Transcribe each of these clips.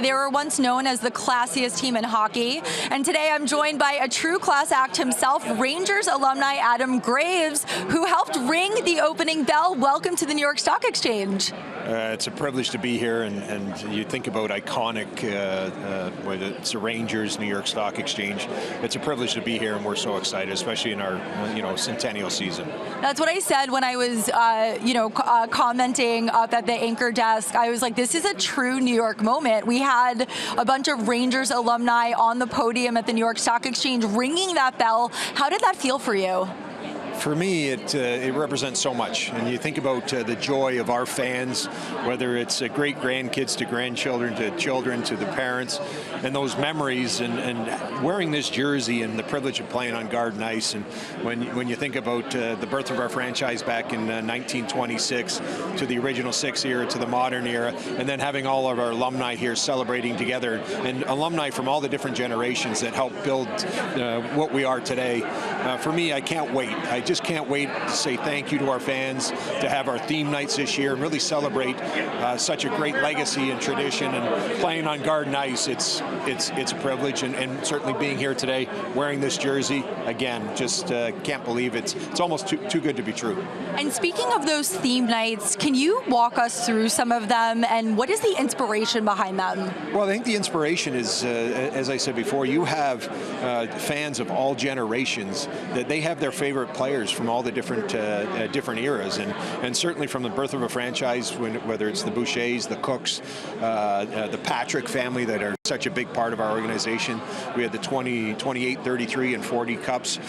They were once known as the classiest team in hockey, and today I'm joined by a true class act himself, Rangers alumni Adam Graves, who helped ring the opening bell. Welcome to the New York Stock Exchange. It's a privilege to be here, and you think about iconic, whether it's the Rangers, New York Stock Exchange. It's a privilege to be here, and we're so excited, especially in our, Centennial season. That's what I said when I was, commenting up at the anchor desk. I was like, this is a true New York moment. We had a bunch of Rangers alumni on the podium at the New York Stock Exchange ringing that bell. How did that feel for you? For me, it represents so much, and you think about the joy of our fans, whether it's great grandkids to grandchildren to children to the parents, and those memories, and wearing this jersey and the privilege of playing on Garden Ice. And when you think about the birth of our franchise back in 1926 to the original Six era to the modern era, and then having all of our alumni here celebrating together, and alumni from all the different generations that helped build what we are today. For me, I can't wait. I just can't wait to say thank you to our fans, to have our theme nights this year and really celebrate such a great legacy and tradition. And playing on Garden Ice, it's a privilege, and certainly being here today wearing this jersey, again, just can't believe it's almost too good to be true. And speaking of those theme nights, can you walk us through some of them, and what is the inspiration behind them? Well, I think the inspiration is, as I said before, you have fans of all generations that they have their favorite players from all the different eras, and certainly from the birth of a franchise, whether it's the Bouchers, the Cooks, the Patrick family that are such a big part of our organization. We had the 20, 28, 33, and 40 Cups,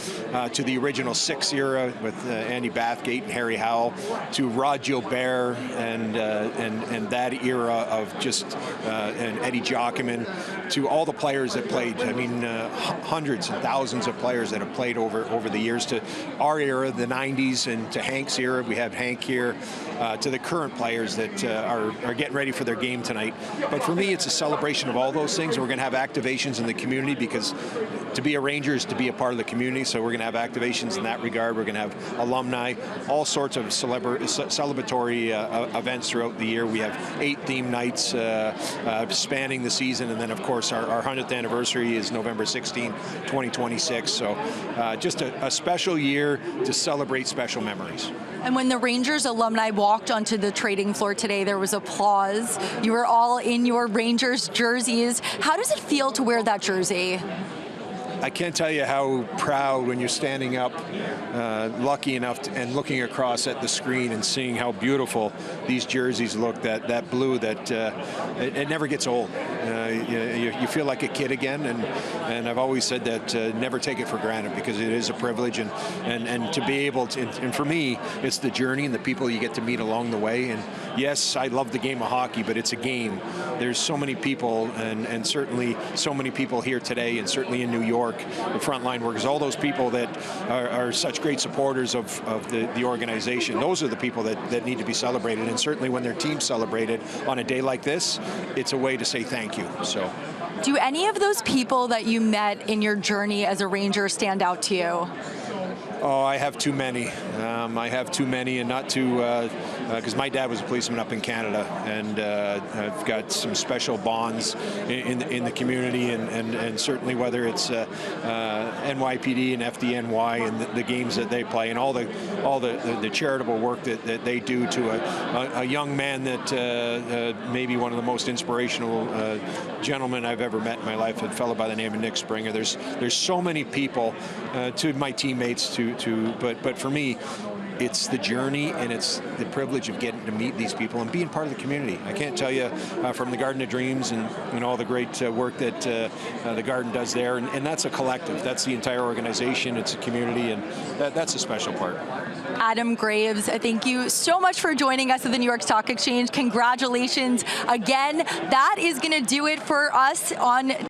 to the original Six era with Andy Bathgate and Harry Howell, to Rod Gilbert and that era of just and Eddie Jockman, to all the players that played. I mean, hundreds and thousands of players that have played over the years, to our era, the 90s, and to Hank's era. We have Hank here, to the current players that are getting ready for their game tonight. But for me, it's a celebration of all those things. We're going to have activations in the community, because to be a Ranger is to be a part of the community. So we're going to have activations in that regard. We're going to have alumni, all sorts of celebratory events throughout the year. We have 8 theme nights spanning the season, and then of course our 100th anniversary is November 16, 2026. So just a special year to celebrate special memories. And when the Rangers alumni walked onto the trading floor today, there was applause. You were all in your Rangers jerseys. How does it feel to wear that jersey? I can't tell you how proud when you're standing up, lucky enough and looking across at the screen and seeing how beautiful these jerseys look. That blue, that it never gets old. You feel like a kid again, and I've always said that never take it for granted, because it is a privilege, and to be able to. And for me, it's the journey and the people you get to meet along the way. And yes, I love the game of hockey, but it's a game. There's so many people, and certainly so many people here today, and certainly in New York, the frontline workers, all those people that are such great supporters of the organization. Those are the people that need to be celebrated, and certainly when their team's celebrated on a day like this, it's a way to say thank you. So, do any of those people that you met in your journey as a Ranger stand out to you? Oh, I have too many. I have too many, and not to, because my dad was a policeman up in Canada, and I've got some special bonds in the community, and certainly whether it's NYPD and FDNY and the games that they play, and all the charitable work that they do to a young man that may be one of the most inspirational gentlemen I've ever met in my life, a fellow by the name of Nick Springer. There's so many people, to my teammates, but for me, it's the journey, and it's the privilege of getting to meet these people and being part of the community. I can't tell you, from the Garden of Dreams and all the great work that the Garden does there, and that's a collective. That's the entire organization. It's a community, and that's a special part. Adam Graves, thank you so much for joining us at the New York Stock Exchange. Congratulations again. That is going to do it for us on